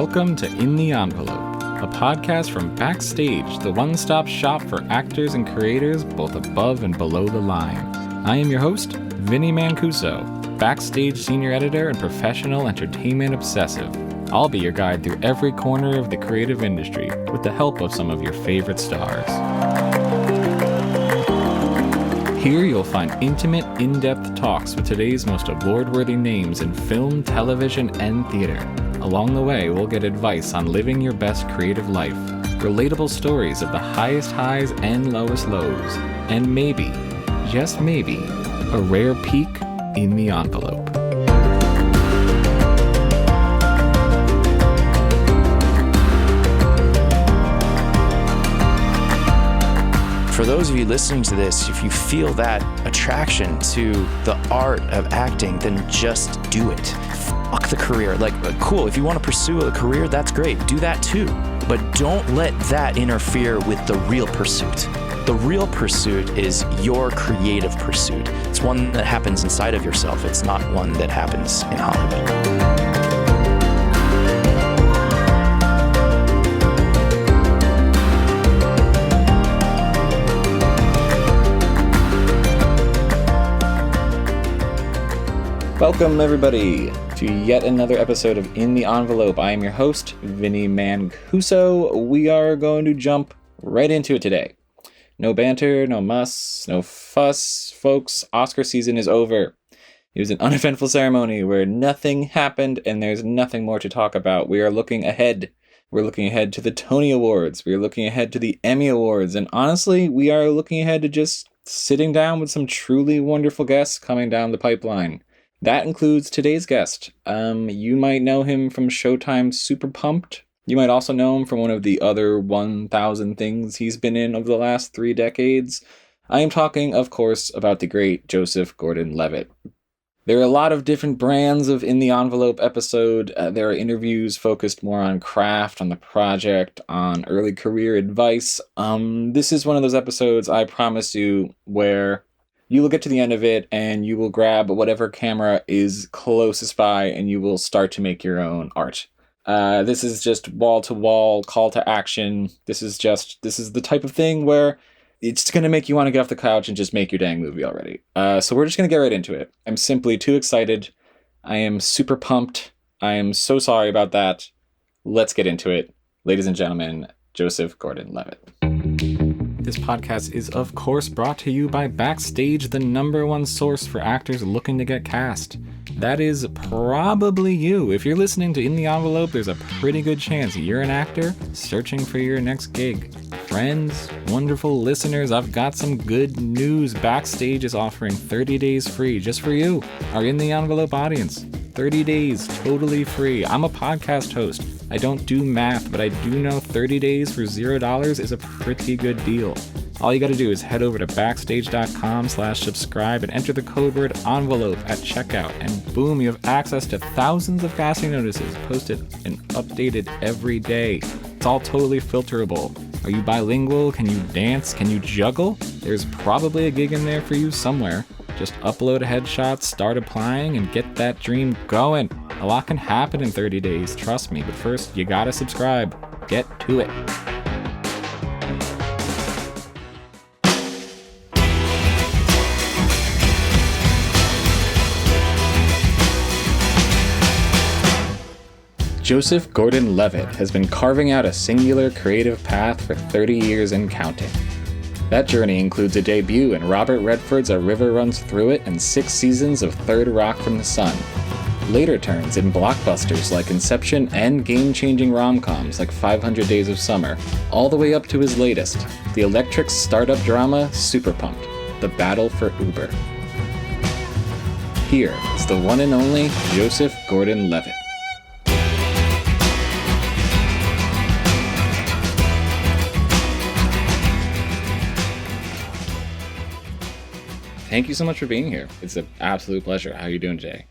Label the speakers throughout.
Speaker 1: Welcome to In the Envelope, a podcast from Backstage, the one-stop shop for actors and creators both above and below the line. I am your host, Vinny Mancuso, Backstage Senior Editor and Professional Entertainment Obsessive. I'll be your guide through every corner of the creative industry with the help of some of your favorite stars. Here you'll find intimate, in-depth talks with today's most award-worthy names in film, television, and theater. Along the way, we'll get advice on living your best creative life, relatable stories of the highest highs and lowest lows, and maybe, just maybe, a rare peek in the envelope.
Speaker 2: For those of you listening to this, if you feel that attraction to the art of acting, then just do it. Fuck the career. Cool, if you want to pursue a career, that's great. Do that too. But don't let that interfere with the real pursuit. The real pursuit is your creative pursuit. It's one that happens inside of yourself. It's not one that happens in Hollywood.
Speaker 1: Welcome, everybody, to yet another episode of In the Envelope. I am your host, Vinny Mancuso. We are going to jump right into it today. No banter, no muss, no fuss. Folks, Oscar season is over. It was an uneventful ceremony where nothing happened and there's nothing more to talk about. We are looking ahead. We're looking ahead to the Tony Awards. We're looking ahead to the Emmy Awards. And honestly, we are looking ahead to just sitting down with some truly wonderful guests coming down the pipeline. That includes today's guest. You might know him from Showtime's Superpumped. You might also know him from one of the other 1,000 things he's been in over the last 3 decades. I am talking, of course, about the great Joseph Gordon-Levitt. There are a lot of different brands of In the Envelope episode. There are interviews focused more on craft, on the project, on early career advice. This is one of those episodes, I promise you, where you will get to the end of it and you will grab whatever camera is closest by and you will start to make your own art. This is just wall-to-wall call to action. This is the type of thing where it's going to make you want to get off the couch and just make your dang movie already. So we're just going to get right into it. I'm simply too excited. I am super pumped. I am so sorry about that. Let's get into it. Ladies and gentlemen, Joseph Gordon-Levitt. This podcast is, of course, brought to you by Backstage, the #1 source for actors looking to get cast. That is probably you. If you're listening to In the Envelope, there's a pretty good chance you're an actor searching for your next gig. Friends, wonderful listeners, I've got some good news. Backstage is offering 30 days free just for you, our In the Envelope audience. 30 days, totally free. I'm a podcast host. I don't do math, but I do know 30 days for $0 is a pretty good deal. All you gotta do is head over to backstage.com/subscribe and enter the code word envelope at checkout, and boom, you have access to thousands of casting notices posted and updated every day. It's all totally filterable. Are you bilingual? Can you dance? Can you juggle? There's probably a gig in there for you somewhere. Just upload a headshot, start applying, and get that dream going. A lot can happen in 30 days, trust me, but first, you gotta subscribe. Get to it. Joseph Gordon-Levitt has been carving out a singular creative path for 30 years and counting. That journey includes a debut in Robert Redford's A River Runs Through It and 6 seasons of Third Rock from the Sun. Later turns in blockbusters like Inception and game-changing rom-coms like 500 Days of Summer, all the way up to his latest, the electric startup drama Superpumped, The Battle for Uber. Here is the one and only Joseph Gordon-Levitt. Thank you so much for being here. It's an absolute pleasure. How are you doing today?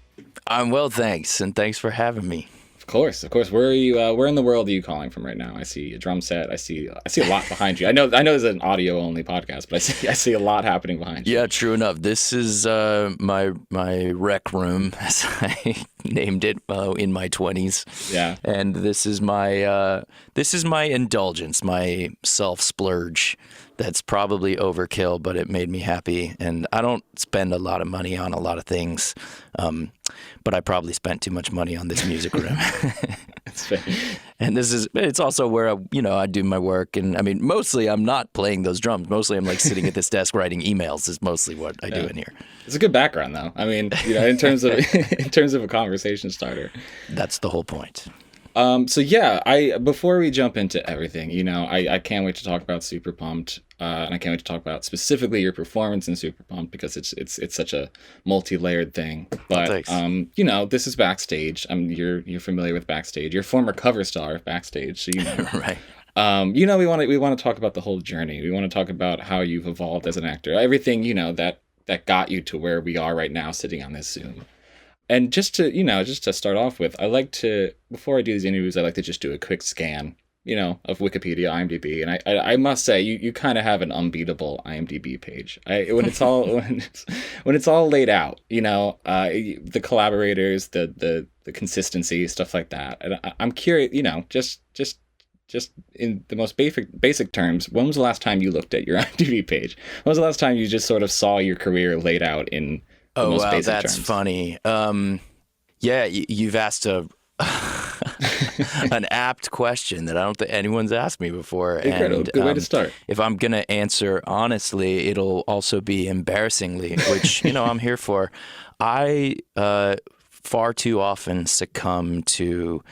Speaker 2: I'm well, thanks, and thanks for having me.
Speaker 1: Of course. Where are you? Where in the world are you calling from right now? I see a drum set. I see a lot behind you. I know it's an audio only podcast, but I see a lot happening behind you.
Speaker 2: Yeah, true enough. This is my rec room, as I named it in my 20s.
Speaker 1: Yeah.
Speaker 2: And this is my indulgence, my self-splurge. That's probably overkill, but it made me happy. And I don't spend a lot of money on a lot of things, but I probably spent too much money on this music room.
Speaker 1: That's fair.
Speaker 2: And it's also where I do my work. And I mean, mostly I'm not playing those drums. Mostly I'm like sitting at this desk writing emails is mostly what I do in here.
Speaker 1: It's a good background though. I mean, in terms of a conversation starter.
Speaker 2: That's the whole point.
Speaker 1: So yeah, before we jump into everything, I can't wait to talk about Superpumped, and I can't wait to talk about specifically your performance in Superpumped because it's such a multi-layered thing. But this is Backstage. You're familiar with Backstage. You're a former cover star of Backstage, so
Speaker 2: Right.
Speaker 1: We want to talk about the whole journey. We want to talk about how you've evolved as an actor. Everything that got you to where we are right now, sitting on this Zoom. And just to start off with, before I do these interviews, I like to just do a quick scan, of Wikipedia, IMDb. And I must say, you kind of have an unbeatable IMDb page. When it's all laid out, the collaborators, the consistency, stuff like that. And I'm curious, just in the most basic terms, when was the last time you looked at your IMDb page? When was the last time you just sort of saw your career laid out in the most basic
Speaker 2: that's
Speaker 1: terms?
Speaker 2: Funny. Yeah, you've asked an apt question that I don't think anyone's asked me before.
Speaker 1: Incredible. Good way to start.
Speaker 2: If I'm going to answer honestly, it'll also be embarrassingly, which, I'm here for. I far too often succumb to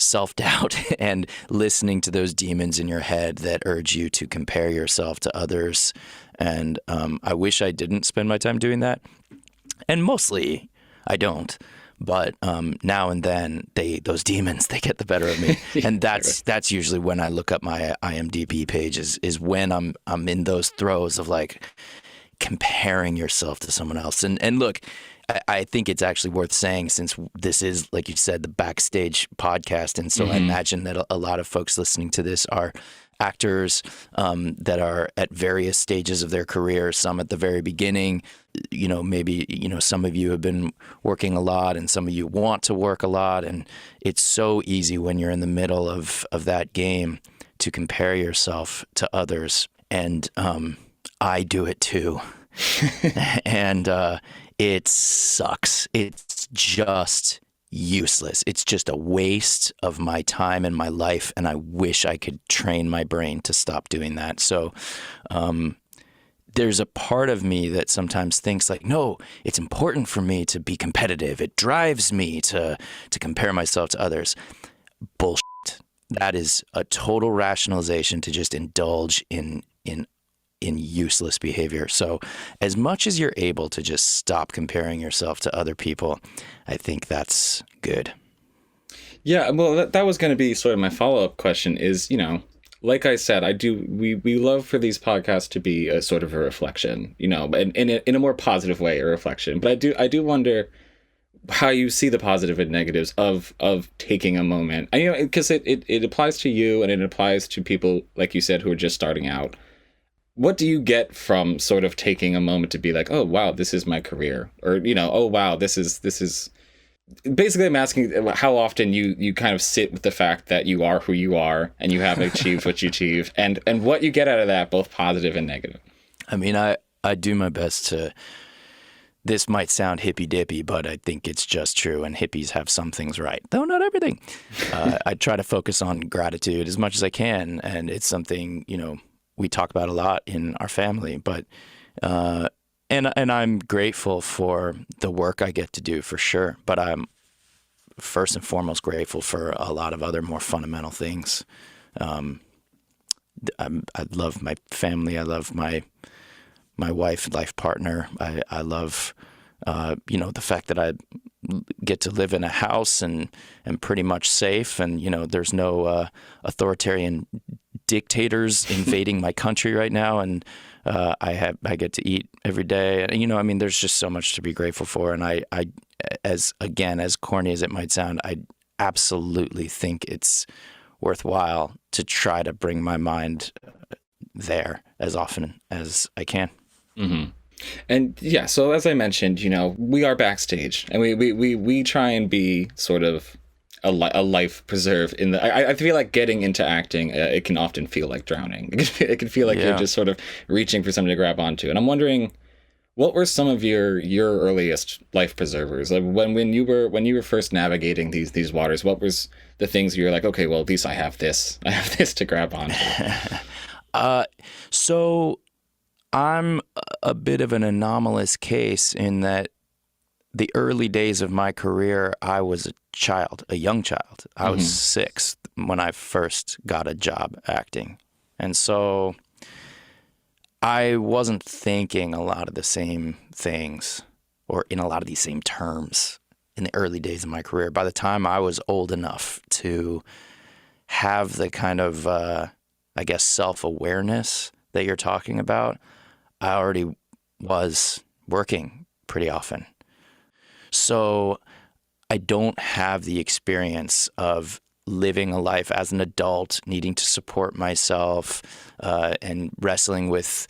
Speaker 2: self-doubt and listening to those demons in your head that urge you to compare yourself to others. And I wish I didn't spend my time doing that. And mostly I don't. But now and then those demons, they get the better of me. And that's usually when I look up my IMDb page is when I'm in those throes of like comparing yourself to someone else. And look, I think it's actually worth saying, since this is, like you said, the Backstage podcast. And so I imagine that a lot of folks listening to this are actors that are at various stages of their career, some at the very beginning. Maybe, some of you have been working a lot and some of you want to work a lot. And it's so easy when you're in the middle of that game to compare yourself to others. And I do it too. And it sucks. It's just useless. It's just a waste of my time and my life, and I wish I could train my brain to stop doing that. So there's a part of me that sometimes thinks like, no, it's important for me to be competitive. It drives me to compare myself to others. Bullshit. That is a total rationalization to just indulge in useless behavior. So as much as you're able to just stop comparing yourself to other people, I think that's good.
Speaker 1: Yeah, well, that was going to be sort of my follow-up question is, like I said, we love for these podcasts to be a sort of a reflection, and in a more positive way, a reflection. But I do wonder how you see the positive and negatives of taking a moment. Because it applies to you and it applies to people, like you said, who are just starting out. What do you get from sort of taking a moment to be like, oh, wow, this is my career? Or, oh, wow, this is basically, I'm asking how often you kind of sit with the fact that you are who you are and you have achieved what you achieved and what you get out of that, both positive and negative.
Speaker 2: I mean, I do my best to, this might sound hippy-dippy, but I think it's just true. And hippies have some things right, though not everything. I try to focus on gratitude as much as I can. And it's something, we talk about a lot in our family, but and I'm grateful for the work I get to do for sure. But I'm first and foremost grateful for a lot of other more fundamental things. I love my family. I love my wife, life partner. I love the fact that I get to live in a house and am pretty much safe, and there's no authoritarian dictators invading my country right now, and I get to eat every day. And there's just so much to be grateful for. And I as corny as it might sound, I absolutely think it's worthwhile to try to bring my mind there as often as I can.
Speaker 1: Mm-hmm. And yeah, so as I mentioned, we are backstage, and we try and be sort of a life preserve in the. I feel like getting into acting, it can often feel like drowning. It can feel like you're just sort of reaching for something to grab onto. And I'm wondering, what were some of your earliest life preservers? Like when you were first navigating these waters, what was the things you were like, okay, well, at least I have this to grab onto.
Speaker 2: So I'm a bit of an anomalous case in that the early days of my career, I was a young child. I was 6 when I first got a job acting. And so I wasn't thinking a lot of the same things or in a lot of these same terms in the early days of my career. By the time I was old enough to have the kind of, I guess, self-awareness that you're talking about, I already was working pretty often. So I don't have the experience of living a life as an adult, needing to support myself, and wrestling with,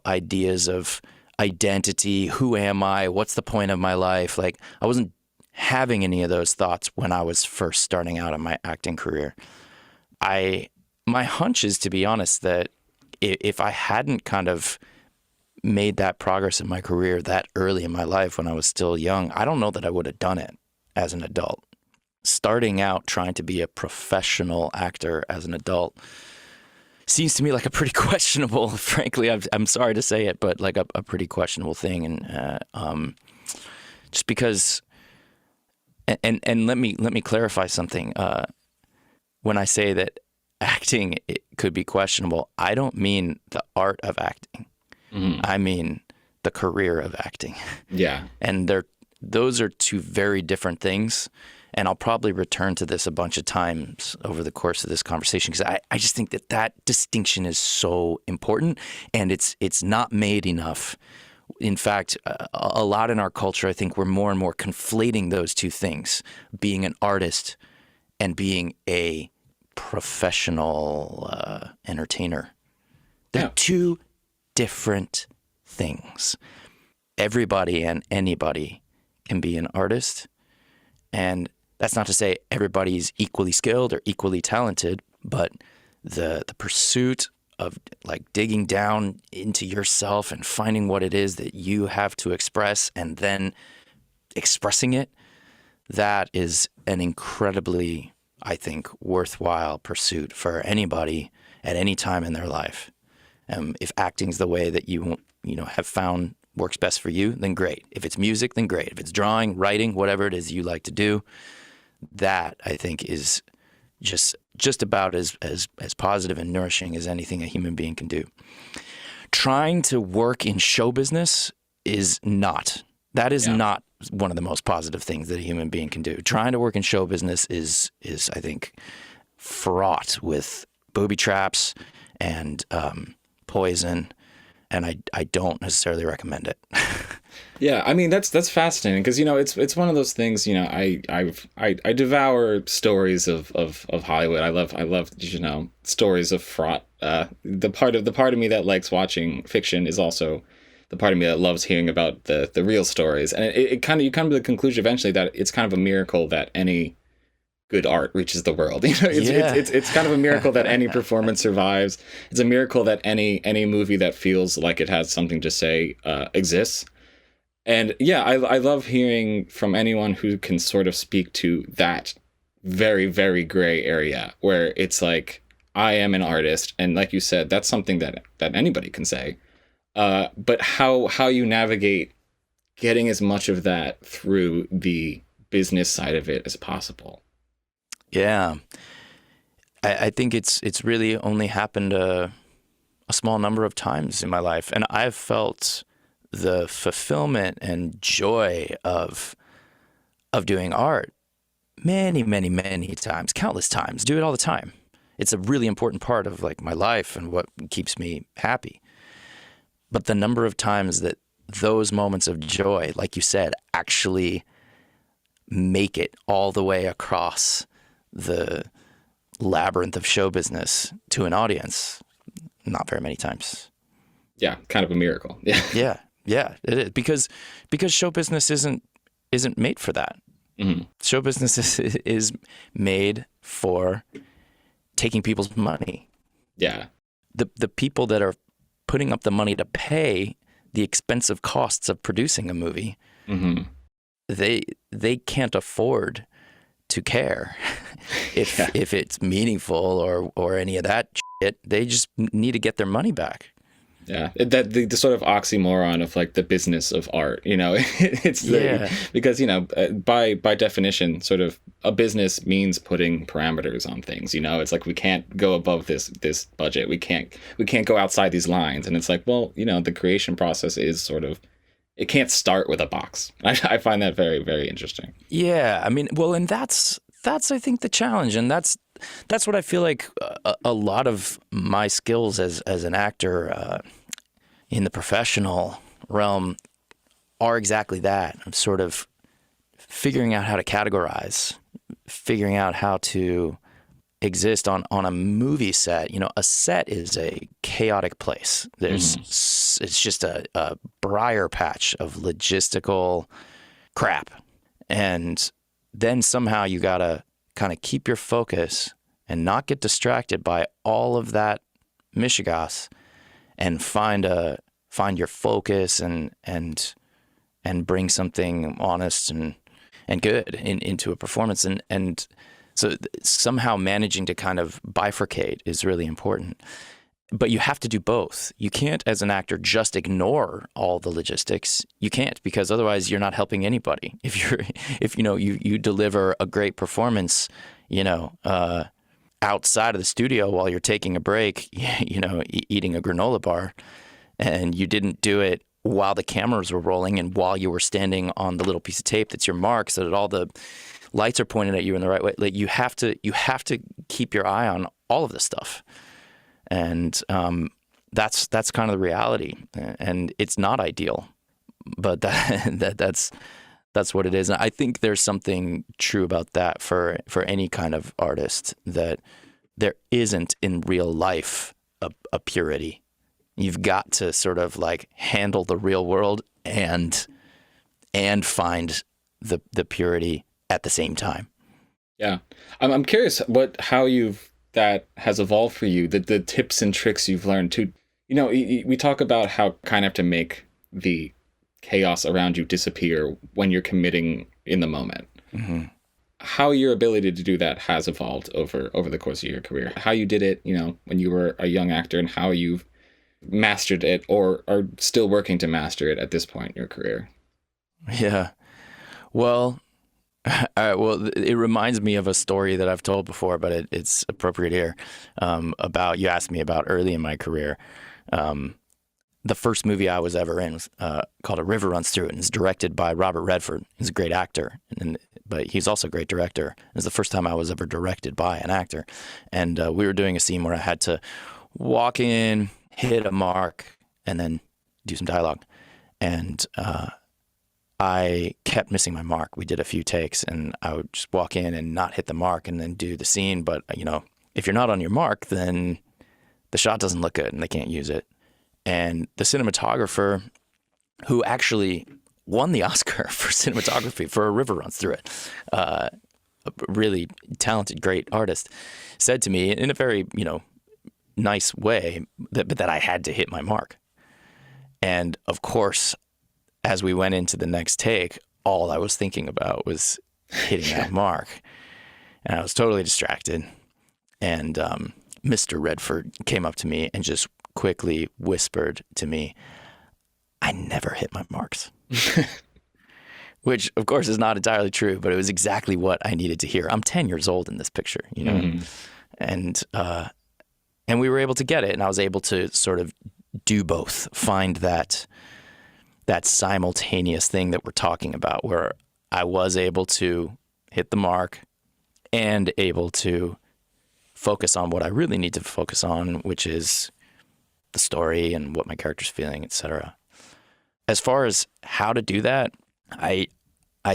Speaker 2: ideas of identity. Who am I? What's the point of my life? Like, I wasn't having any of those thoughts when I was first starting out in my acting career. My hunch is, to be honest, that if I hadn't kind of made that progress in my career that early in my life when I was still young, I don't know that I would have done it as an adult. Starting out trying to be a professional actor as an adult seems to me like a pretty questionable, frankly, I'm sorry to say it, but like a pretty questionable thing. And just because, and let me clarify something. When I say that acting it could be questionable, I don't mean the art of acting. I mean the career of acting.
Speaker 1: Yeah.
Speaker 2: And those are two very different things. And I'll probably return to this a bunch of times over the course of this conversation because I just think that distinction is so important, and it's not made enough. In fact, a lot in our culture, I think we're more and more conflating those two things, being an artist and being a professional entertainer. They're two different things. Everybody and anybody can be an artist, and that's not to say everybody's equally skilled or equally talented, but the pursuit of like digging down into yourself and finding what it is that you have to express and then expressing it, that is an incredibly, I think, worthwhile pursuit for anybody at any time in their life. If acting's the way that you have found works best for you, then great. If it's music, then great. If it's drawing, writing, whatever it is you like to do, that I think is just about as positive and nourishing as anything a human being can do. Trying to work in show business is not. That is not one of the most positive things that a human being can do. Trying to work in show business is I think fraught with booby traps and poison, and I don't necessarily recommend it.
Speaker 1: Yeah, I mean that's fascinating because it's one of those things. I devour stories of Hollywood. I love stories of fraught. The part of me that likes watching fiction is also the part of me that loves hearing about the real stories. And you come to the conclusion eventually that it's kind of a miracle that any good art reaches the world. It's kind of a miracle that any performance survives. It's a miracle that any movie that feels like it has something to say exists. And yeah, I love hearing from anyone who can sort of speak to that very, very gray area where it's like, I am an artist. And like you said, that's something that anybody can say. But how you navigate getting as much of that through the business side of it as possible.
Speaker 2: Yeah. I think it's really only happened a small number of times in my life. And I've felt the fulfillment and joy of doing art many, many, many times, countless times. Do it all the time. It's a really important part of like my life and what keeps me happy. But the number of times that those moments of joy, like you said, actually make it all the way across the labyrinth of show business to an audience, not very many times.
Speaker 1: Yeah, kind of a miracle. Yeah.
Speaker 2: Yeah. Yeah, it is because show business isn't made for that.
Speaker 1: Mm-hmm.
Speaker 2: Show business is made for taking people's money.
Speaker 1: Yeah.
Speaker 2: The people that are putting up the money to pay the expensive costs of producing a movie,
Speaker 1: Mm-hmm.
Speaker 2: they can't afford to care if it's meaningful or any of that shit. They just need to get their money back.
Speaker 1: Yeah, that the sort of oxymoron of like the business of art, it's because by definition, sort of a business means putting parameters on things. It's like we can't go above this budget. We can't go outside these lines. And it's like, well, the creation process is sort of, it can't start with a box. I find that very, very interesting.
Speaker 2: Yeah, I mean, well, and that's I think the challenge, and that's what I feel like a lot of my skills as an actor in the professional realm are exactly that. I'm sort of figuring out how to categorize, figuring out how to exist on a movie set. A set is a chaotic place. It's just a briar patch of logistical crap. And then somehow you got to kind of keep your focus and not get distracted by all of that mishigas and find your focus and bring something honest and good into a performance. And so somehow managing to kind of bifurcate is really important. But you have to do both. You can't, as an actor, just ignore all the logistics. You can't, because otherwise you're not helping anybody. If you deliver a great performance, outside of the studio while you're taking a break, eating a granola bar, and you didn't do it while the cameras were rolling and while you were standing on the little piece of tape that's your mark, so that all the lights are pointed at you in the right way. Like you have to keep your eye on all of this stuff. And that's kind of the reality, and it's not ideal, but that's what it is. And I think there's something true about that for any kind of artist, that there isn't in real life a purity. You've got to sort of like handle the real world and find the purity at the same time.
Speaker 1: Yeah, I'm curious how that has evolved for you, the tips and tricks you've learned to, we talk about how kind of have to make the chaos around you disappear when you're committing in the moment.
Speaker 2: Mm-hmm.
Speaker 1: How your ability to do that has evolved over the course of your career, how you did it, when you were a young actor, and how you've mastered it or are still working to master it at this point in your career.
Speaker 2: Yeah. Well, it reminds me of a story that I've told before, but it's appropriate here. You asked me about early in my career. The first movie I was ever in was called A River Runs Through It, and it's directed by Robert Redford. He's a great actor, but he's also a great director. It was the first time I was ever directed by an actor. And we were doing a scene where I had to walk in, hit a mark, and then do some dialogue. And I kept missing my mark. We did a few takes, and I would just walk in and not hit the mark and then do the scene. But, if you're not on your mark, then the shot doesn't look good and they can't use it. And the cinematographer, who actually won the Oscar for cinematography for A River Runs Through It, a really talented, great artist, said to me in a very, nice way that I had to hit my mark. And of course, as we went into the next take, all I was thinking about was hitting that mark. And I was totally distracted. And Mr. Redford came up to me and just quickly whispered to me, "I never hit my marks." Which, of course, is not entirely true, but it was exactly what I needed to hear. I'm 10 years old in this picture,
Speaker 1: Mm-hmm.
Speaker 2: And we were able to get it, and I was able to sort of do both, find that simultaneous thing that we're talking about, where I was able to hit the mark and able to focus on what I really need to focus on, which is the story and what my character's feeling, etc. As far as how to do that, I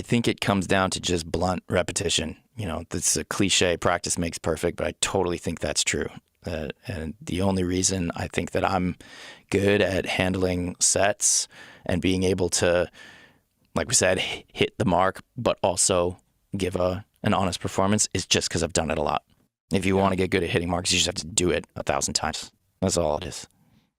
Speaker 2: think it comes down to just blunt repetition. That's a cliche, practice makes perfect, but I totally think that's true. And the only reason I think that I'm good at handling sets and being able to, like we said, hit the mark, but also give an honest performance is just because I've done it a lot. If you want to get good at hitting marks, you just have to do it 1,000 times. That's all it is.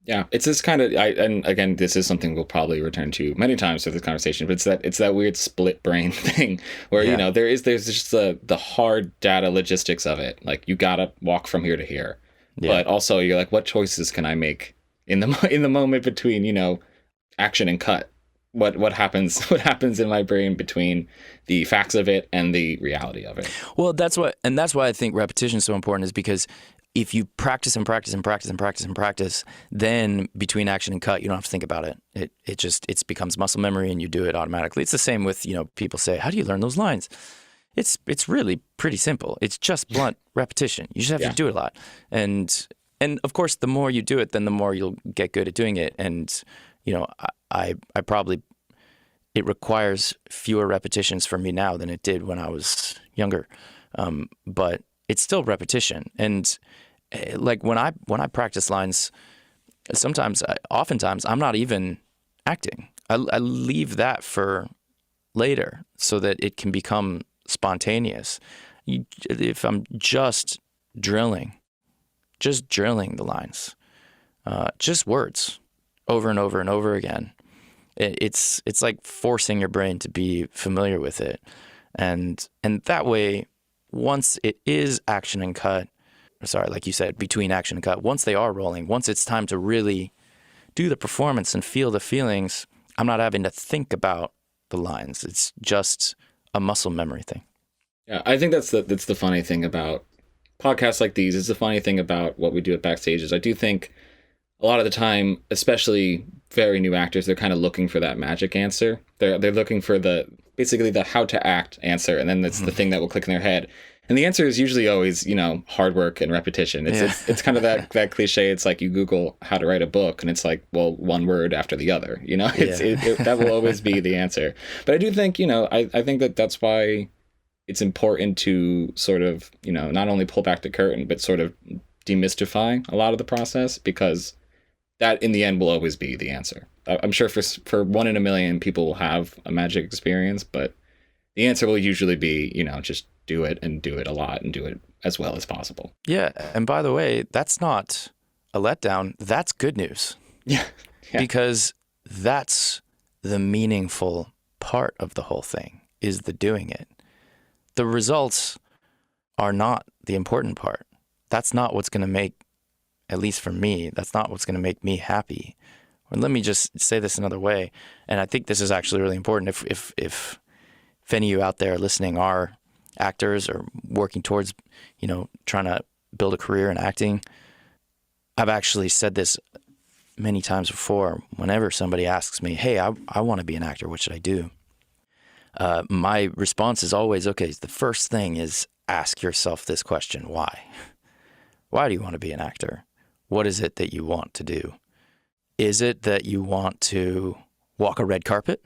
Speaker 1: Yeah, it's this kind of, and again, this is something we'll probably return to many times through this conversation, but it's that weird split brain thing where, you know, there's just the hard data logistics of it. Like, you gotta walk from here to here. Yeah. But also you're like, what choices can I make in the moment between, you know, action and cut? What happens in my brain between the facts of it and the reality of it? Well,
Speaker 2: that's why I think repetition is so important, is because if you practice and practice and practice and practice and practice, then between action and cut, you don't have to think about it. It becomes muscle memory and you do it automatically. It's the same with, you know, people say, how do you learn those lines? It's really pretty simple. It's just blunt repetition. You just have to do it a lot. And of course, the more you do it, then the more you'll get good at doing it. And, you know, I probably, it requires fewer repetitions for me now than it did when I was younger. But it's still repetition. And like when I practice lines, oftentimes I'm not even acting. I leave that for later so that it can become spontaneous. If I'm just drilling the lines, just words over and over and over again, it's like forcing your brain to be familiar with it. And that way, once it is action and cut, like you said, between action and cut, once they are rolling, once it's time to really do the performance and feel the feelings, I'm not having to think about the lines. It's just a muscle memory thing.
Speaker 1: Yeah, I think that's the funny thing about podcasts like these. It's the funny thing about what we do at Backstage is I do think a lot of the time, especially very new actors, they're kind of looking for that magic answer. They're looking for basically the how to act answer, and then that's the thing that will click in their head. And the answer is usually always, you know, hard work and repetition. It's kind of that cliche. It's like you Google how to write a book, and it's like, well, one word after the other. You know, that will always be the answer. But I do think, you know, I think that's why it's important to sort of, you know, not only pull back the curtain, but sort of demystify a lot of the process, because that in the end will always be the answer. I'm sure for 1 in a million people will have a magic experience, but the answer will usually be, you know, just do it and do it a lot and do it as well as possible.
Speaker 2: Yeah. And by the way, that's not a letdown. That's good news.
Speaker 1: Yeah.
Speaker 2: Because that's the meaningful part of the whole thing, is the doing it. The results are not the important part. That's not what's going to make, at least for me, that's not what's going to make me happy. Or let me just say this another way, and I think this is actually really important. If any of you out there listening are actors or working towards, you know, trying to build a career in acting, I've actually said this many times before. Whenever somebody asks me, hey, I want to be an actor, what should I do? My response is always, okay, the first thing is ask yourself this question: why? Why do you want to be an actor? What is it that you want to do? Is it that you want to walk a red carpet?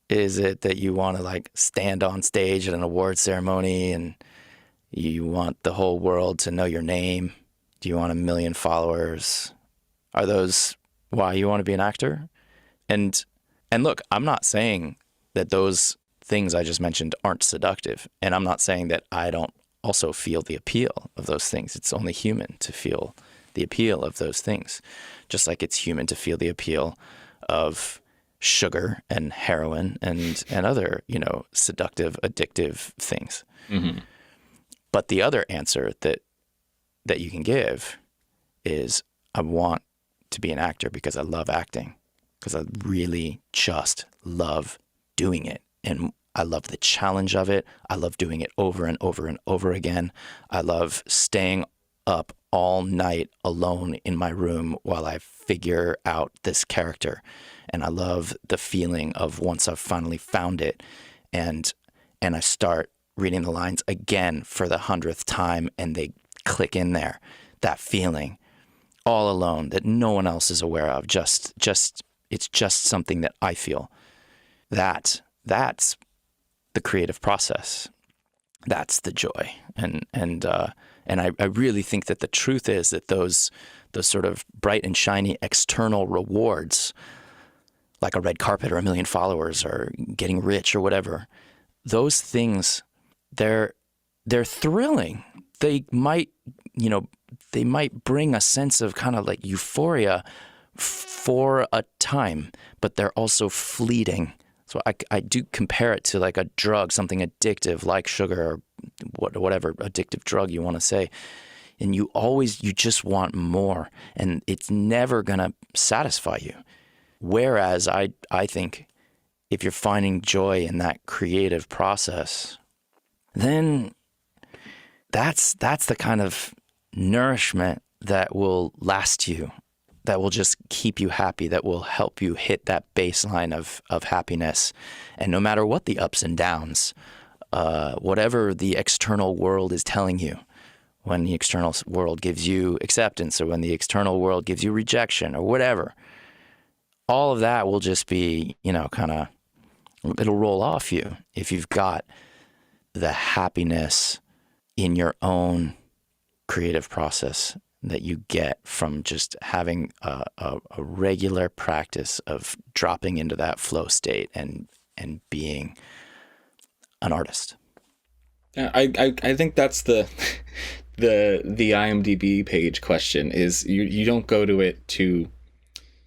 Speaker 2: Is it that you want to like stand on stage at an award ceremony and you want the whole world to know your name? Do you want 1 million followers? Are those why you want to be an actor? And look, I'm not saying that those things I just mentioned aren't seductive. And I'm not saying that I don't also feel the appeal of those things. It's only human to feel the appeal of those things, just like it's human to feel the appeal of sugar and heroin and other, you know, seductive, addictive things. Mm-hmm. But the other answer that you can give is, I want to be an actor because I love acting, because I really just love doing it. And I love the challenge of it. I love doing it over and over and over again. I love staying up all night alone in my room while I figure out this character. And I love the feeling of once I've finally found it and I start reading the lines again for the 100th time and they click in there. That feeling all alone that no one else is aware of. Just it's just something that I feel. That's the creative process. That's the joy. And And I really think that the truth is that those sort of bright and shiny external rewards, like a red carpet or a million followers or getting rich or whatever, those things, they're thrilling. They might bring a sense of kind of like euphoria for a time, but they're also fleeting. So I do compare it to like a drug, something addictive like sugar or whatever addictive drug you want to say. And you just want more, and it's never going to satisfy you. Whereas I think if you're finding joy in that creative process, then that's the kind of nourishment that will last you, that will just keep you happy, that will help you hit that baseline of happiness. And no matter what the ups and downs, whatever the external world is telling you, when the external world gives you acceptance or when the external world gives you rejection or whatever, all of that will just be, it'll roll off you if you've got the happiness in your own creative process that you get from just having a regular practice of dropping into that flow state and being an artist.
Speaker 1: I think that's the IMDb page question is you don't go to it to.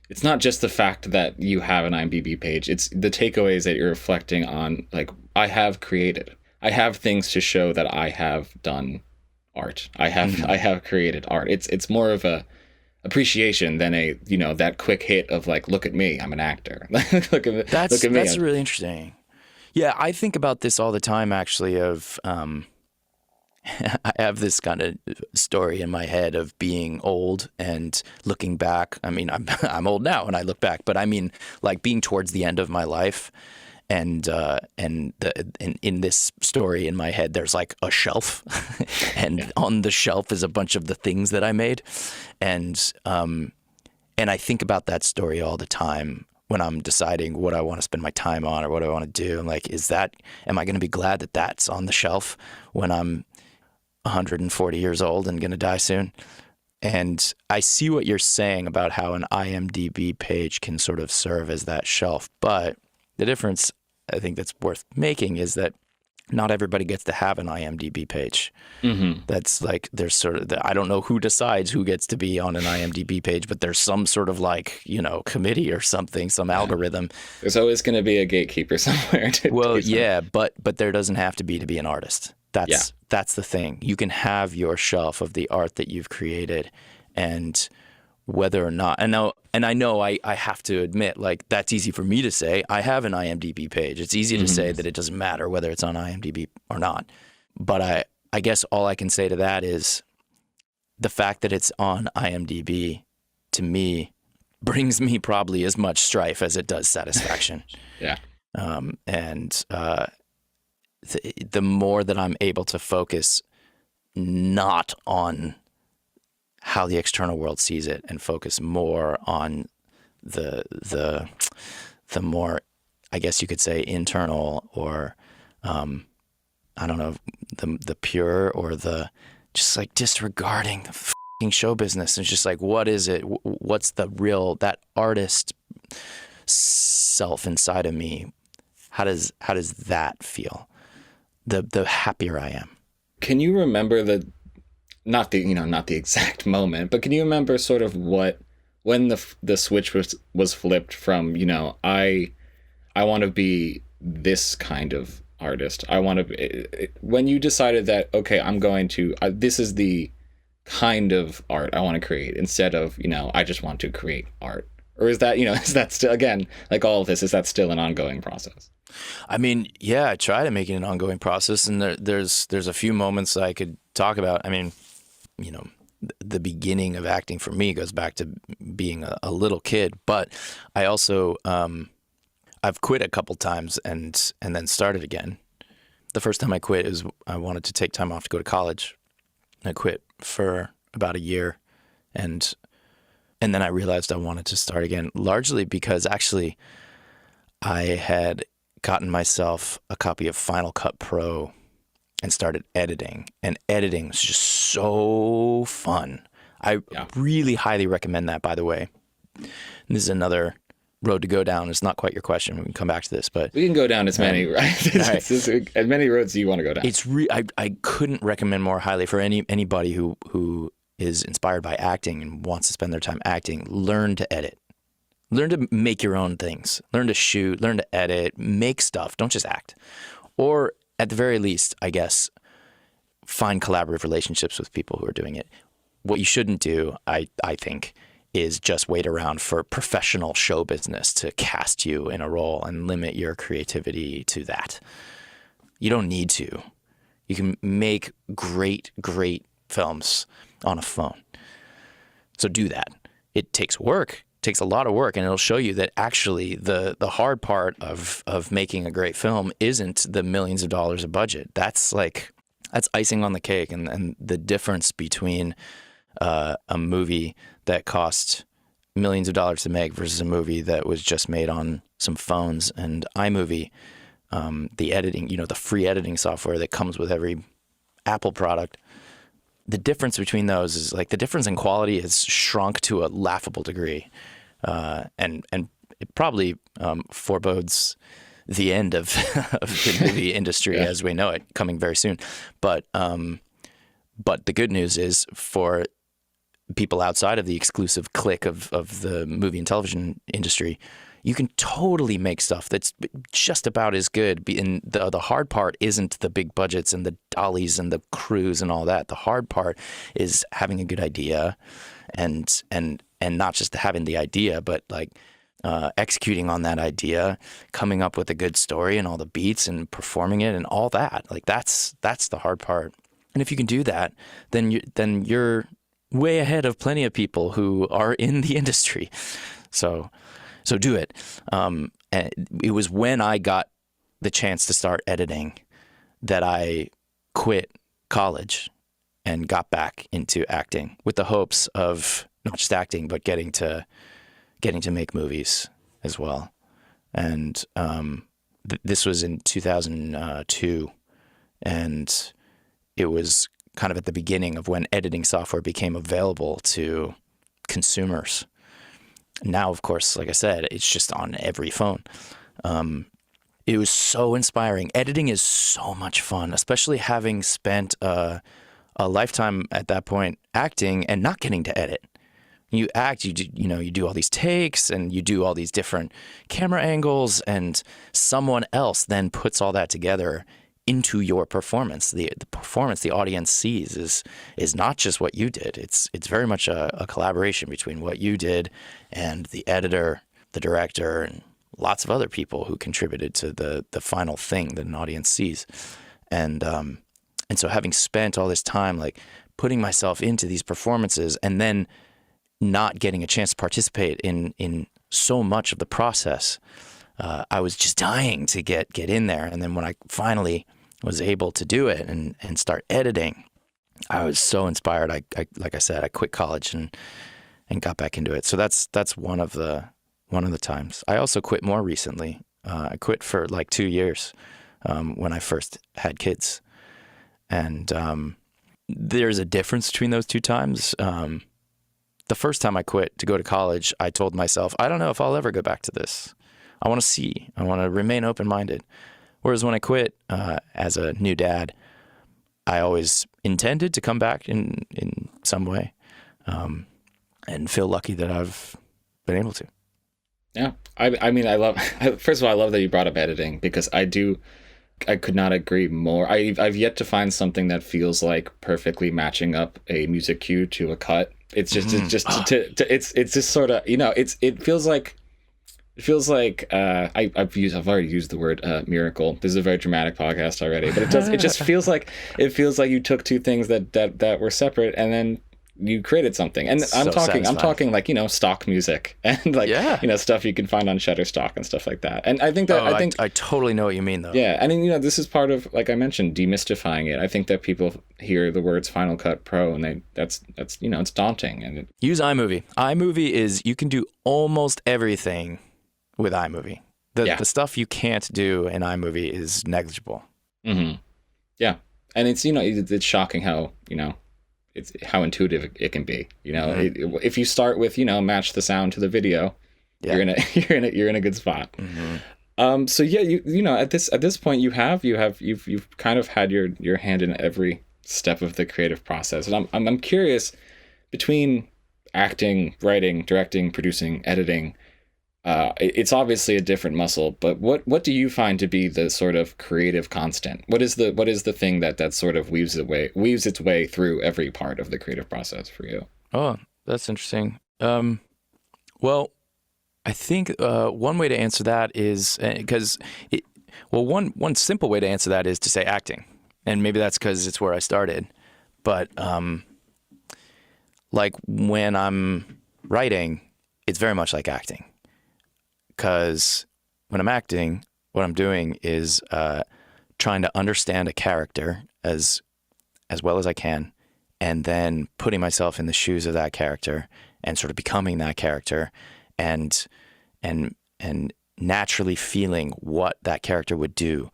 Speaker 1: It's not just the fact that you have an IMDb page. It's the takeaways that you're reflecting on. Like, I have created. I have things to show that I have done art. I have created art. It's more of a appreciation than a that quick hit of like, look at me, I'm an actor. look at me.
Speaker 2: That's really interesting. Yeah, I think about this all the time. Actually, of I have this kind of story in my head of being old and looking back. I mean, I'm old now and I look back, but I mean, like being towards the end of my life, and in this story in my head, there's like a shelf, and on the shelf is a bunch of the things that I made, and I think about that story all the time when I'm deciding what I want to spend my time on or what I want to do. I'm like, am I going to be glad that that's on the shelf when I'm 140 years old and going to die soon? And I see what you're saying about how an IMDb page can sort of serve as that shelf. But the difference I think that's worth making is that not everybody gets to have an IMDb page. Mm-hmm. That's like, there's sort of, I don't know who decides who gets to be on an IMDb page, but there's some sort of like, committee or something, some algorithm.
Speaker 1: There's always going to be a gatekeeper somewhere.
Speaker 2: But there doesn't have to be an artist. That's the thing. You can have your shelf of the art that you've created, and whether or not, I know I have to admit, like, that's easy for me to say. I have an IMDb page. It's easy to say that it doesn't matter whether it's on IMDb or not. But I guess all I can say to that is the fact that it's on IMDb, to me, brings me probably as much strife as it does satisfaction.
Speaker 1: Yeah.
Speaker 2: The more that I'm able to focus not on how the external world sees it and focus more on the more, I guess you could say, internal or I don't know, the pure, or the just like disregarding the fucking show business. It's just like, what is it? What's the real, that artist self inside of me? How does that feel? The happier I am.
Speaker 1: Can you remember not the exact moment, but can you remember sort of when the switch was flipped from, I want to be this kind of artist. I want to be, when you decided that, okay, I'm going to, this is the kind of art I want to create, instead of, I just want to create art. Or is that, is that still, again, like all of this, is that still an ongoing process?
Speaker 2: I mean, yeah, I try to make it an ongoing process, and there's a few moments I could talk about. I mean, the beginning of acting for me goes back to being a little kid, but I also I've quit a couple times and then started again. The first time I quit is I wanted to take time off to go to college. I quit for about a year, and then I realized I wanted to start again, largely because actually I had gotten myself a copy of Final Cut Pro and started editing. And editing was just so fun. I really highly recommend that, by the way. And this is another road to go down. It's not quite your question. We can come back to this, but
Speaker 1: we can go down as many, right? As many roads as you want to go down.
Speaker 2: It's I couldn't recommend more highly for anybody who is inspired by acting and wants to spend their time acting. Learn to edit. Learn to make your own things. Learn to shoot. Learn to edit. Make stuff. Don't just act. Or at the very least, I guess, find collaborative relationships with people who are doing it. What you shouldn't do, I think, is just wait around for professional show business to cast you in a role and limit your creativity to that. You don't need to. You can make great films on a phone. So do that. It takes work. It takes a lot of work, and it'll show you that actually the hard part of making a great film isn't the millions of dollars of budget. That's icing on the cake, and the difference between a movie that cost millions of dollars to make versus a movie that was just made on some phones and iMovie, the editing, the free editing software that comes with every Apple product. The difference between those is the difference in quality has shrunk to a laughable degree, and it probably forebodes the end of the movie industry as we know it coming very soon. But the good news is for people outside of the exclusive clique of the movie and television industry, you can totally make stuff that's just about as good. And the hard part isn't the big budgets and the dollies and the crews and all that. The hard part is having a good idea, and not just having the idea, but executing on that idea, coming up with a good story and all the beats and performing it and all that. That's the hard part. And if you can do that, then you're way ahead of plenty of people who are in the industry. So do it. And it was when I got the chance to start editing that I quit college and got back into acting with the hopes of not just acting, but getting to make movies as well. And this was in 2002, and it was kind of at the beginning of when editing software became available to consumers. Now, of course, like I said, it's just on every phone. It was so inspiring. Editing is so much fun, especially having spent a lifetime at that point acting and not getting to edit. You act, you do all these takes and you do all these different camera angles, and someone else then puts all that together into your performance. The performance the audience sees is not just what you did. It's very much a collaboration between what you did and the editor, the director, and lots of other people who contributed to the final thing that an audience sees. And so having spent all this time putting myself into these performances and then not getting a chance to participate in so much of the process, I was just dying to get in there. And then when I finally was able to do it and start editing, I was so inspired. I like I said, I quit college and got back into it. So that's one of the times. I also quit more recently. I quit for 2 years when I first had kids. And there's a difference between those two times. The first time I quit to go to college, I told myself, I don't know if I'll ever go back to this. I want to see. I want to remain open-minded. Whereas when I quit as a new dad, I always intended to come back in some way, and feel lucky that I've been able to.
Speaker 1: Yeah. I mean, first of all, I love that you brought up editing, because I could not agree more. I've yet to find something that feels like perfectly matching up a music cue to a cut. It's just it's just sort of, it feels like I've already used the word miracle. This is a very dramatic podcast already, but it just feels like you took two things that were separate and then you created something. And I'm talking stock music and stuff you can find on Shutterstock and stuff like that. And I think that
Speaker 2: I totally know what you mean though.
Speaker 1: Yeah, I mean, this is part of, like I mentioned, demystifying it. I think that people hear the words Final Cut Pro and that's it's daunting. And
Speaker 2: use iMovie. iMovie is, you can do almost everything with iMovie. The stuff you can't do in iMovie is negligible.
Speaker 1: Mm-hmm. Yeah. And it's, it's shocking how, it's how intuitive it can be. If you start with, match the sound to the video, you're in a good spot. So yeah, at this point you've kind of had your hand in every step of the creative process. And I'm curious, between acting, writing, directing, producing, editing, it's obviously a different muscle, but what do you find to be the sort of creative constant? What is the thing that sort of weaves its way through every part of the creative process for you?
Speaker 2: Oh, that's interesting. Well, I think one way to answer that is one simple way to answer that is to say acting, and maybe that's because it's where I started. But like when I'm writing, it's very much like acting. Because when I'm acting, what I'm doing is trying to understand a character as well as I can, and then putting myself in the shoes of that character and sort of becoming that character, and naturally feeling what that character would do,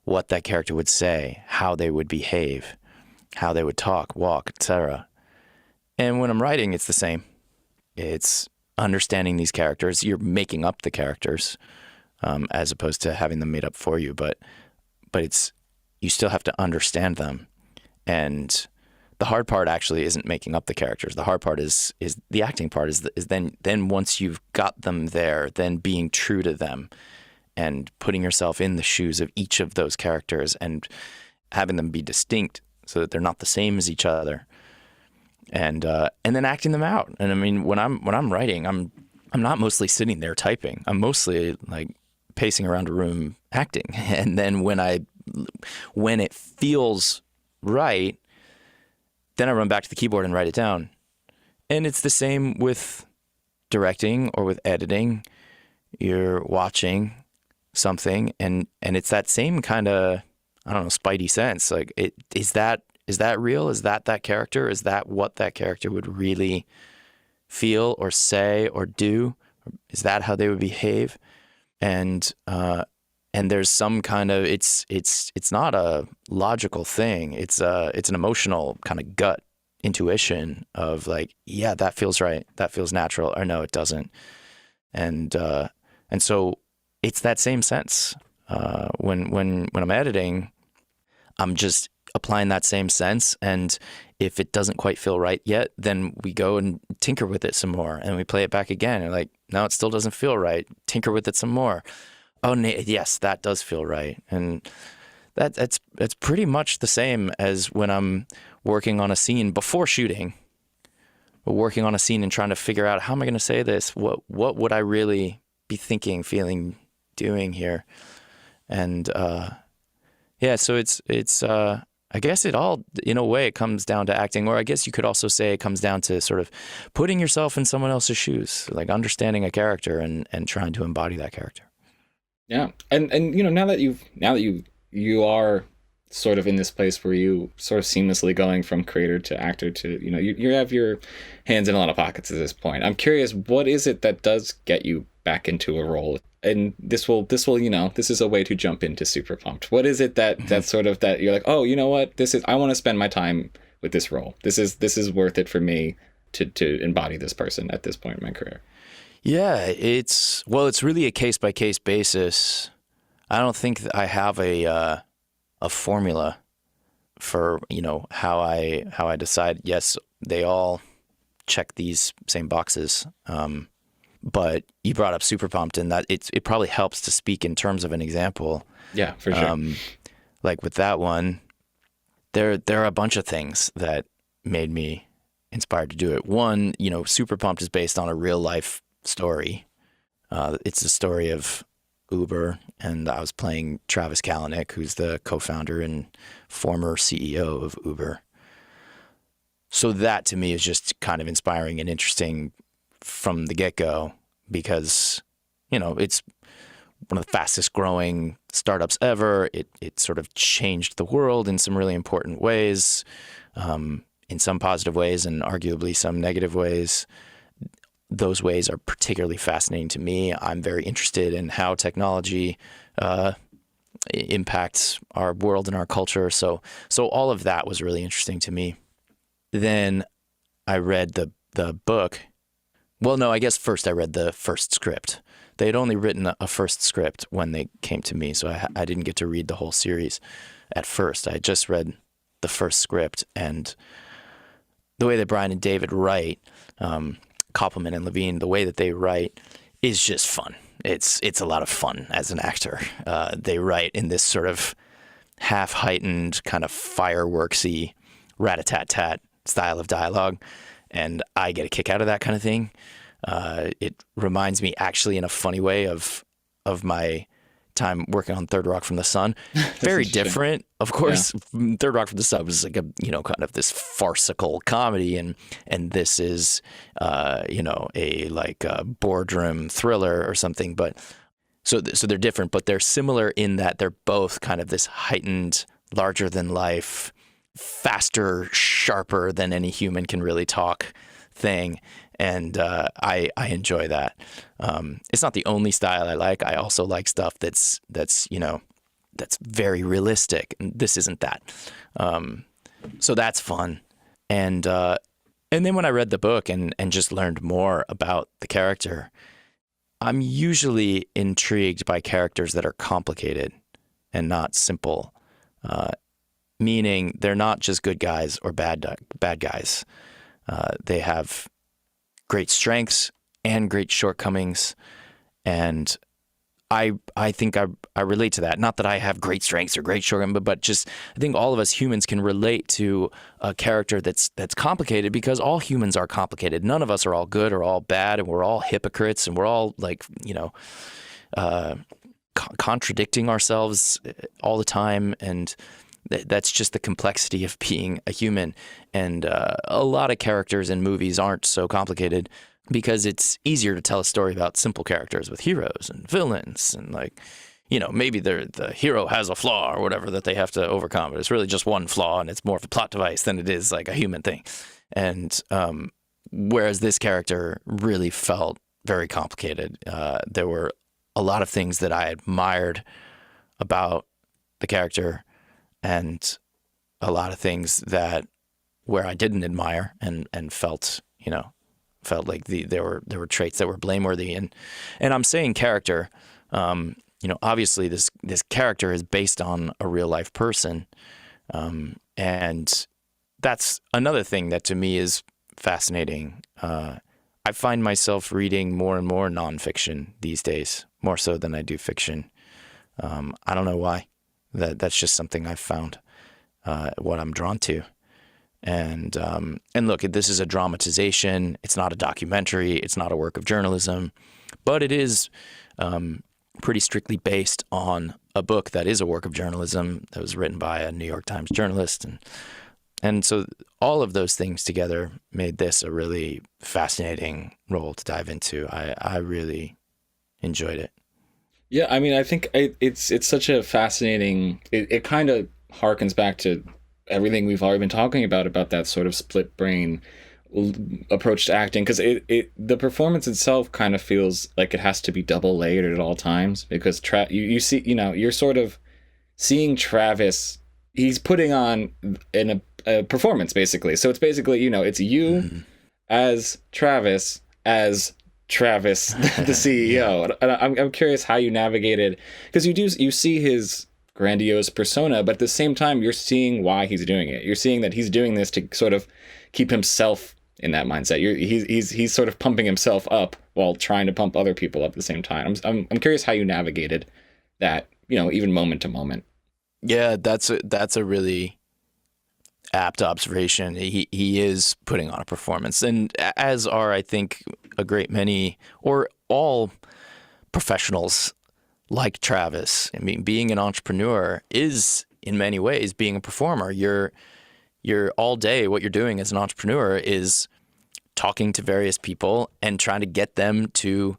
Speaker 2: what that character would say, how they would behave, how they would talk, walk, etc. And when I'm writing, it's the same. It's understanding these characters. You're making up the characters as opposed to having them made up for you, but it's, you still have to understand them. And the hard part actually isn't making up the characters. The hard part is the acting part, is then once you've got them there, then being true to them and putting yourself in the shoes of each of those characters and having them be distinct so that they're not the same as each other. And then acting them out. And I mean, when I'm writing, I'm not mostly sitting there typing. I'm mostly like pacing around a room acting. And then when it feels right, then I run back to the keyboard and write it down. And it's the same with directing or with editing. You're watching something, and it's that same kind of, I don't know, spidey sense. Like, is that real? Is that character? Is that what that character would really feel or say or do? Is that how they would behave? And there's some kind of, it's not a logical thing. It's an emotional kind of gut intuition of like, yeah, that feels right. That feels natural. Or no, it doesn't. And so it's that same sense. When I'm editing, I'm just applying that same sense, and if it doesn't quite feel right yet, then we go and tinker with it some more, and we play it back again, and like, no, it still doesn't feel right. Tinker with it some more. Oh, yes, that does feel right. And that's pretty much the same as when I'm working on a scene before shooting. We're working on a scene and trying to figure out, how am I going to say this? What would I really be thinking, feeling, doing here? And yeah, so it's I guess it all, in a way, it comes down to acting, or I guess you could also say it comes down to sort of putting yourself in someone else's shoes, like understanding a character and trying to embody that character.
Speaker 1: Yeah, and now that you are sort of in this place where you sort of seamlessly going from creator to actor to, you have your hands in a lot of pockets at this point. I'm curious, what is it that does get you back into a role? And this will, this is a way to jump into Superpumped. What is it that sort of, that you're like, oh, you know what, I want to spend my time with this role. This is worth it for me to embody this person at this point in my career.
Speaker 2: Yeah, it's really a case-by-case basis. I don't think that I have a formula for, how I decide, yes, they all check these same boxes. But you brought up Superpumped, and that it probably helps to speak in terms of an example. Yeah, for sure. Like with that one, there are a bunch of things that made me inspired to do it. One, Superpumped is based on a real life story. It's the story of Uber, and I was playing Travis Kalanick, who's the co-founder and former CEO of Uber. So that to me is just kind of inspiring and interesting from the get-go, because it's one of the fastest growing startups ever. It sort of changed the world in some really important ways, in some positive ways and arguably some negative ways. Those ways are particularly fascinating to me. I'm very interested in how technology impacts our world and our culture. So all of that was really interesting to me. Then I read the book. Well, no, I guess first I read the first script. They had only written a first script when they came to me, so I didn't get to read the whole series at first. I just read the first script, and the way that Brian and David write, Koppelman and Levine, the way that they write is just fun. It's a lot of fun as an actor. They write in this sort of half-heightened, kind of fireworksy, rat-a-tat-tat style of dialogue, and I get a kick out of that kind of thing. It reminds me, actually, in a funny way, of my time working on Third Rock from the Sun. Very different, of course. Yeah. Third Rock from the Sun was like a kind of this farcical comedy, and this is a boardroom thriller or something. But so they're different, but they're similar in that they're both kind of this heightened, larger than life, faster, sharper than any human can really talk thing. And I enjoy that. It's not the only style I like. I also like stuff that's very realistic. And this isn't that. So that's fun. And then when I read the book and just learned more about the character, I'm usually intrigued by characters that are complicated and not simple. Meaning they're not just good guys or bad guys. They have great strengths and great shortcomings, and I think I relate to that. Not that I have great strengths or great shortcomings, but just I think all of us humans can relate to a character that's complicated, because all humans are complicated. None of us are all good or all bad, and we're all hypocrites, and we're all contradicting ourselves all the time, and that's just the complexity of being a human. And a lot of characters in movies aren't so complicated because it's easier to tell a story about simple characters with heroes and villains, and maybe the hero has a flaw or whatever that they have to overcome, but it's really just one flaw and it's more of a plot device than it is like a human thing. And whereas this character really felt very complicated, there were a lot of things that I admired about the character, and a lot of things where I didn't admire and felt like there were traits that were blameworthy. And I'm saying character, obviously this character is based on a real life person. And that's another thing that to me is fascinating. I find myself reading more and more nonfiction these days, more so than I do fiction. I don't know why. That's just something I've found, what I'm drawn to. And look, this is a dramatization. It's not a documentary. It's not a work of journalism, but it is pretty strictly based on a book that is a work of journalism that was written by a New York Times journalist. And so all of those things together made this a really fascinating role to dive into. I really enjoyed it.
Speaker 1: Yeah, I mean, I think it's such a fascinating. It kind of harkens back to everything we've already been talking about that sort of split brain approach to acting, because the performance itself kind of feels like it has to be double layered at all times, because you see, you're sort of seeing Travis. He's putting on a performance basically. So it's basically it's you as Travis the CEO. And I'm curious how you navigated, because you see his grandiose persona, but at the same time you're seeing why he's doing it. You're seeing that he's doing this to sort of keep himself in that mindset. He's sort of pumping himself up while trying to pump other people up at the same time. I'm curious how you navigated that, even moment to moment.
Speaker 2: Yeah, that's a really apt observation. He is putting on a performance, and as are, I think, a great many or all professionals like Travis. I mean, being an entrepreneur is in many ways being a performer. You're all day, what you're doing as an entrepreneur is talking to various people and trying to get them to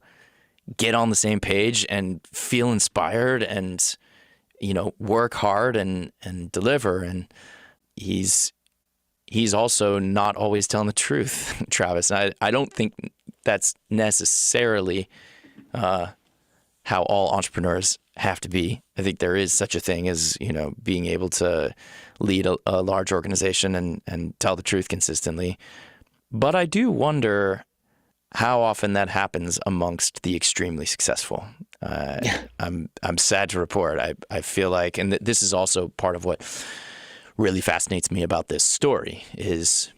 Speaker 2: get on the same page and feel inspired and work hard and deliver. And he's also not always telling the truth, Travis. And I don't think that's necessarily how all entrepreneurs have to be. I think there is such a thing as, being able to lead a large organization and tell the truth consistently. But I do wonder how often that happens amongst the extremely successful. I'm sad to report. I feel like, and this is also part of what really fascinates me about this story, is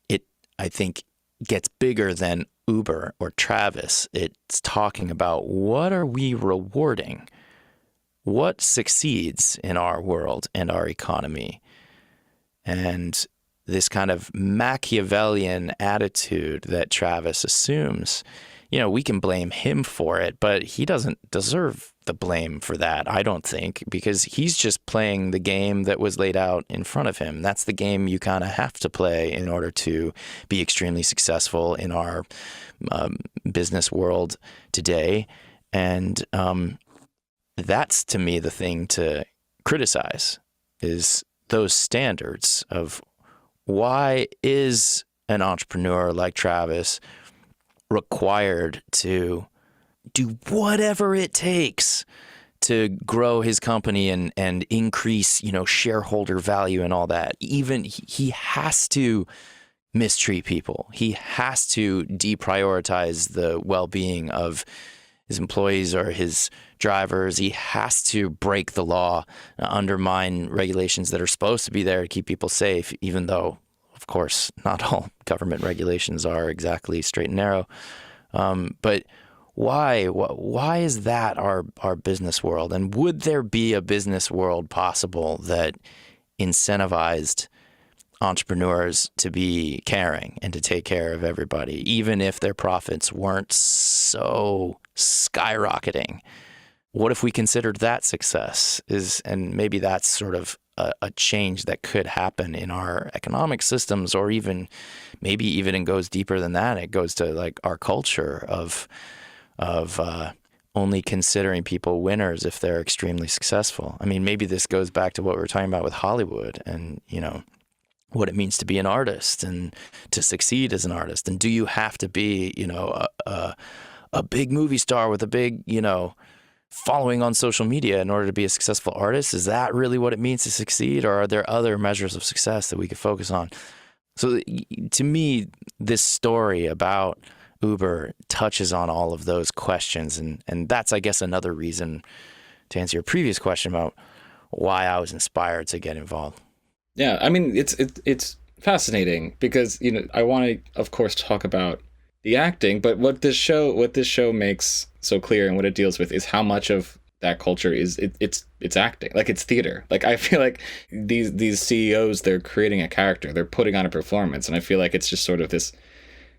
Speaker 2: it, I think, gets bigger than Uber or Travis. It's talking about, what are we rewarding? What succeeds in our world and our economy? And this kind of Machiavellian attitude that Travis assumes, we can blame him for it, but he doesn't deserve the blame for that, I don't think, because he's just playing the game that was laid out in front of him. That's the game you kind of have to play in order to be extremely successful in our business world today. And that's, to me, the thing to criticize, is those standards of why is an entrepreneur like Travis required to do whatever it takes to grow his company and increase, shareholder value and all that. Even he has to mistreat people. He has to deprioritize the well-being of his employees or his drivers. He has to break the law, undermine regulations that are supposed to be there to keep people safe, even though, of course, not all government regulations are exactly straight and narrow. But why is that our business world? And would there be a business world possible that incentivized entrepreneurs to be caring and to take care of everybody, even if their profits weren't so skyrocketing? What if we considered that success? And maybe that's sort of a change that could happen in our economic systems, or even maybe even it goes deeper than that. It goes to like our culture of only considering people winners if they're extremely successful. I mean, maybe this goes back to what we were talking about with Hollywood and, what it means to be an artist and to succeed as an artist. And do you have to be, a big movie star with a big, following on social media in order to be a successful artist? Is that really what it means to succeed? Or are there other measures of success that we could focus on? So to me, this story about Uber touches on all of those questions. And that's, I guess, another reason to answer your previous question about why I was inspired to get involved.
Speaker 1: Yeah, I mean, it's fascinating because, I want to, of course, talk about the acting, but what this show makes so clear and what it deals with is how much of that culture is it's acting, like it's theater. Like I feel like these CEOs, they're creating a character, they're putting on a performance, and I feel like it's just sort of this.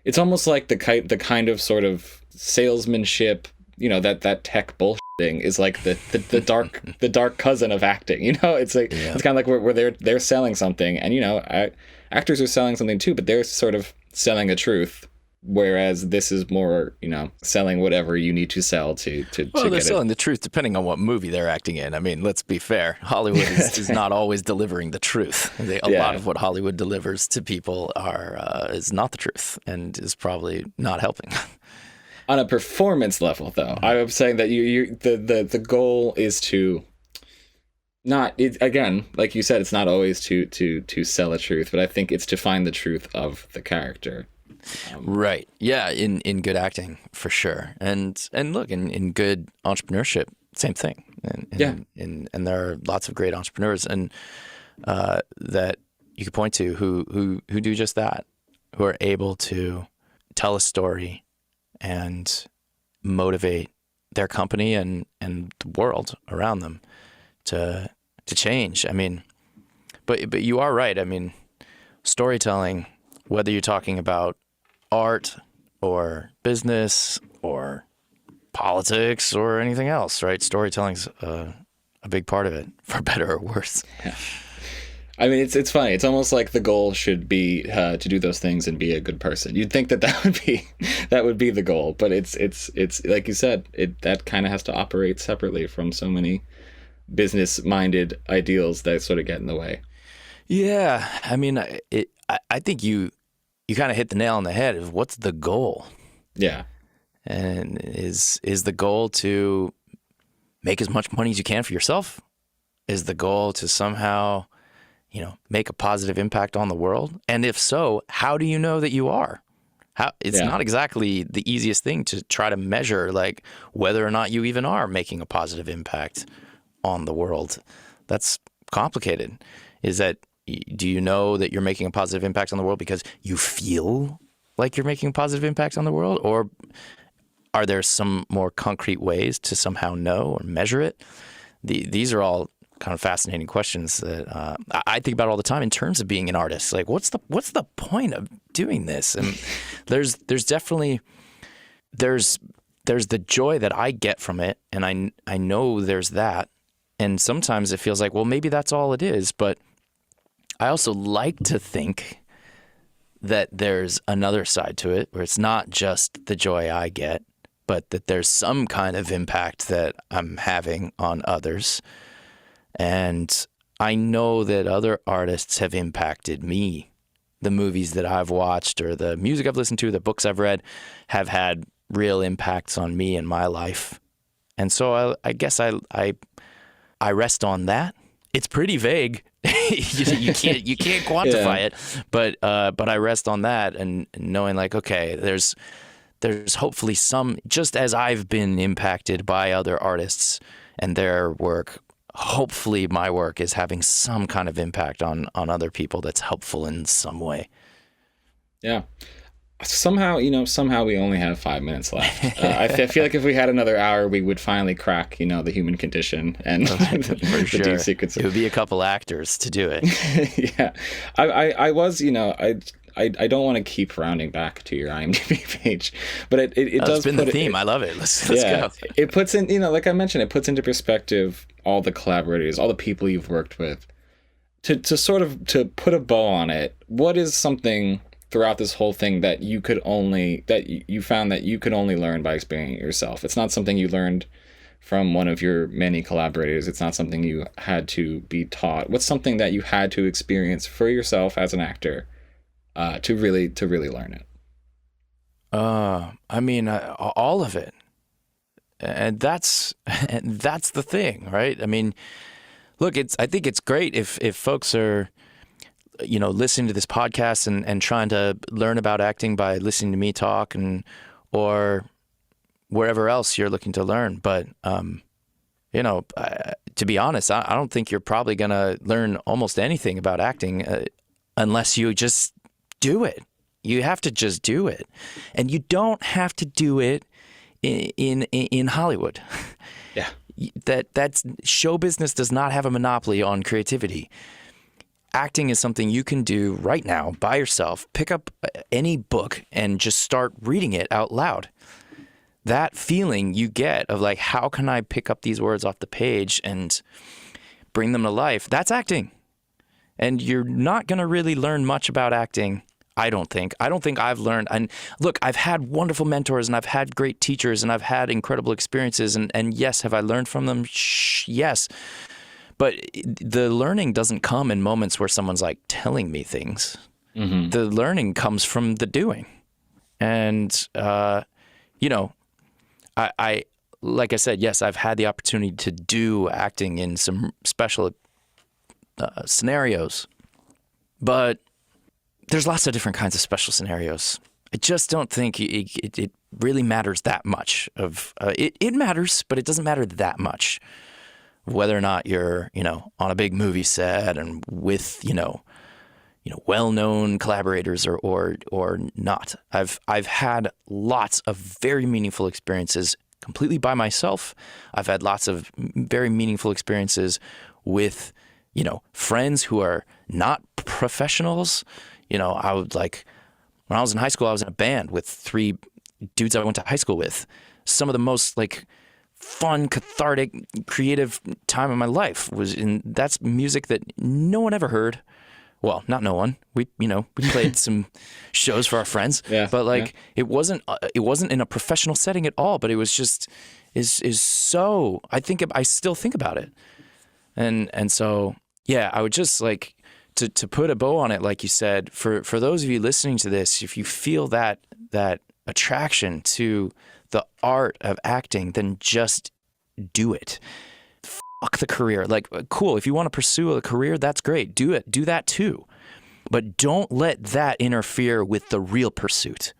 Speaker 1: It's almost like the kind of sort of salesmanship, that tech bullshit thing is like the dark cousin of acting. It's like It's kind of like where they're selling something, and actors are selling something too, but they're sort of selling a truth. Whereas this is more, selling whatever you need to sell to
Speaker 2: they're selling the truth depending on what movie they're acting in. I mean, let's be fair. Hollywood is not always delivering the truth. A lot of what Hollywood delivers to people is not the truth and is probably not helping.
Speaker 1: On a performance level, though, I'm saying that the goal is to again, like you said, it's not always to sell a truth, but I think it's to find the truth of the character.
Speaker 2: Right. Yeah. In good acting, for sure. And look, in good entrepreneurship, same thing. And there are lots of great entrepreneurs and that you could point to who do just that, who are able to tell a story and motivate their company and the world around them to change. I mean, but you are right. I mean, storytelling, whether you're talking about art or business or politics or anything else, right? Storytelling's a big part of it, for better or worse.
Speaker 1: Yeah. I mean, it's funny. It's almost like the goal should be to do those things and be a good person. You'd think that would be the goal, but it's like you said, that kind of has to operate separately from so many business-minded ideals that sort of get in the way.
Speaker 2: Yeah, I mean, I think you kind of hit the nail on the head of what's the goal.
Speaker 1: Yeah.
Speaker 2: And is the goal to make as much money as you can for yourself? Is the goal to somehow, make a positive impact on the world? And if so, how do you know that you are? It's not exactly the easiest thing to try to measure, like, whether or not you even are making a positive impact on the world. That's complicated. Do you know that you're making a positive impact on the world because you feel like you're making a positive impact on the world? Or are there some more concrete ways to somehow know or measure it? These are all kind of fascinating questions that I think about all the time in terms of being an artist. Like, what's the point of doing this? And there's definitely the joy that I get from it, and I know there's that. And sometimes it feels like, well, maybe that's all it is. But I also like to think that there's another side to it where it's not just the joy I get, but that there's some kind of impact that I'm having on others. And I know that other artists have impacted me. The movies that I've watched or the music I've listened to, the books I've read have had real impacts on me in my life. And so I guess I rest on that. It's pretty vague. you can't quantify it, but I rest on that and knowing, like, okay, there's hopefully some, just as I've been impacted by other artists and their work, hopefully my work is having some kind of impact on other people that's helpful in some way.
Speaker 1: Yeah. Somehow we only have 5 minutes left. I feel like if we had another hour, we would finally crack, the human condition and the deep secrets.
Speaker 2: It would be a couple actors to do it.
Speaker 1: Yeah. I was, I don't want to keep rounding back to your IMDb page, but it does.
Speaker 2: It's been the theme. I love it. Let's go.
Speaker 1: It puts in, like I mentioned, it puts into perspective all the collaborators, all the people you've worked with. To sort of to put a bow on it, what is something throughout this whole thing that you found that you could only learn by experiencing it yourself? It's not something you learned from one of your many collaborators. It's not something you had to be taught. What's something that you had to experience for yourself as an actor to really learn it?
Speaker 2: All of it, and that's the thing, right? I mean, look, I think it's great if folks are, listening to this podcast and trying to learn about acting by listening to me talk or wherever else you're looking to learn. But, to be honest, I don't think you're probably going to learn almost anything about acting unless you just do it. You have to just do it. And you don't have to do it in Hollywood.
Speaker 1: Yeah.
Speaker 2: That's show business does not have a monopoly on creativity. Acting is something you can do right now by yourself. Pick up any book and just start reading it out loud. That feeling you get of, like, how can I pick up these words off the page and bring them to life? That's acting. And you're not going to really learn much about acting, I don't think. I don't think I've learned. And look, I've had wonderful mentors and I've had great teachers and I've had incredible experiences. And yes, have I learned from them? Yes. But the learning doesn't come in moments where someone's, like, telling me things. Mm-hmm. The learning comes from the doing. And, I like I said, yes, I've had the opportunity to do acting in some special scenarios. But there's lots of different kinds of special scenarios. I just don't think it really matters that much. It matters, but it doesn't matter that much. Whether or not you're, on a big movie set and with, well-known collaborators or not. I've had lots of very meaningful experiences completely by myself. I've had lots of very meaningful experiences with, friends who are not professionals. I would, like, when I was in high school, I was in a band with 3 dudes I went to high school with. Some of the most, like, fun, cathartic, creative time of my life that's music that no one ever heard. Well, not no one. We played some shows for our friends, but it wasn't in a professional setting at all. But it was just is so. I still think about it, and so I would just like to put a bow on it, like you said. For those of you listening to this, if you feel that attraction to the art of acting, then just do it. Fuck the career. Like, cool, if you want to pursue a career, that's great. Do it. Do that too. But don't let that interfere with the real pursuit.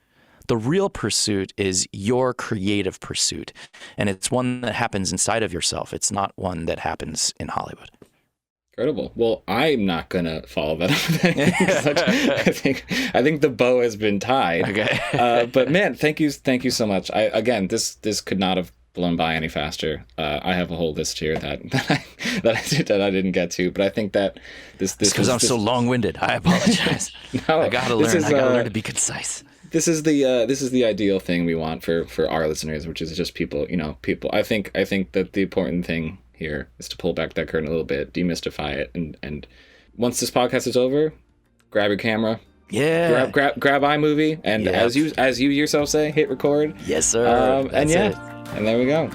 Speaker 2: The real pursuit is your creative pursuit. And it's one that happens inside of yourself. It's not one that happens in Hollywood.
Speaker 1: Incredible. Well, I'm not gonna follow that up. I think the bow has been tied.
Speaker 2: Okay.
Speaker 1: But man, thank you so much. This could not have blown by any faster. I have a whole list here that I didn't get to, but I think that this
Speaker 2: because I'm so long-winded. I apologize.
Speaker 1: No,
Speaker 2: I gotta learn to be concise.
Speaker 1: This is the ideal thing we want for our listeners, which is just people. I think that the important thing here is to pull back that curtain a little bit, demystify it, and once this podcast is over, grab your camera, grab iMovie, and as you yourself say, hit record.
Speaker 2: Yes, sir.
Speaker 1: And there we go.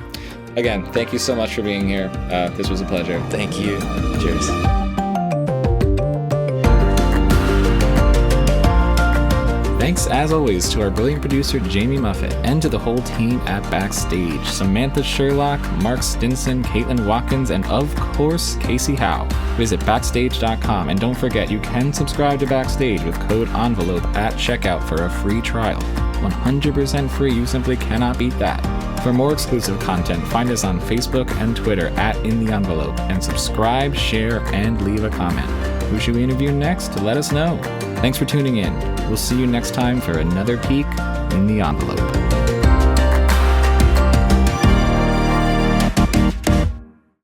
Speaker 1: Again, thank you so much for being here. This was a pleasure.
Speaker 2: Thank you. Cheers.
Speaker 1: Thanks, as always, to our brilliant producer, Jamie Muffett, and to the whole team at Backstage. Samantha Sherlock, Mark Stinson, Caitlin Watkins, and of course, Casey Howe. Visit Backstage.com, and don't forget, you can subscribe to Backstage with code ENVELOPE at checkout for a free trial. 100% free, you simply cannot beat that. For more exclusive content, find us on Facebook and Twitter at In the Envelope, and subscribe, share, and leave a comment. Who should we interview next? Let us know. Thanks for tuning in. We'll see you next time for another peek in the envelope.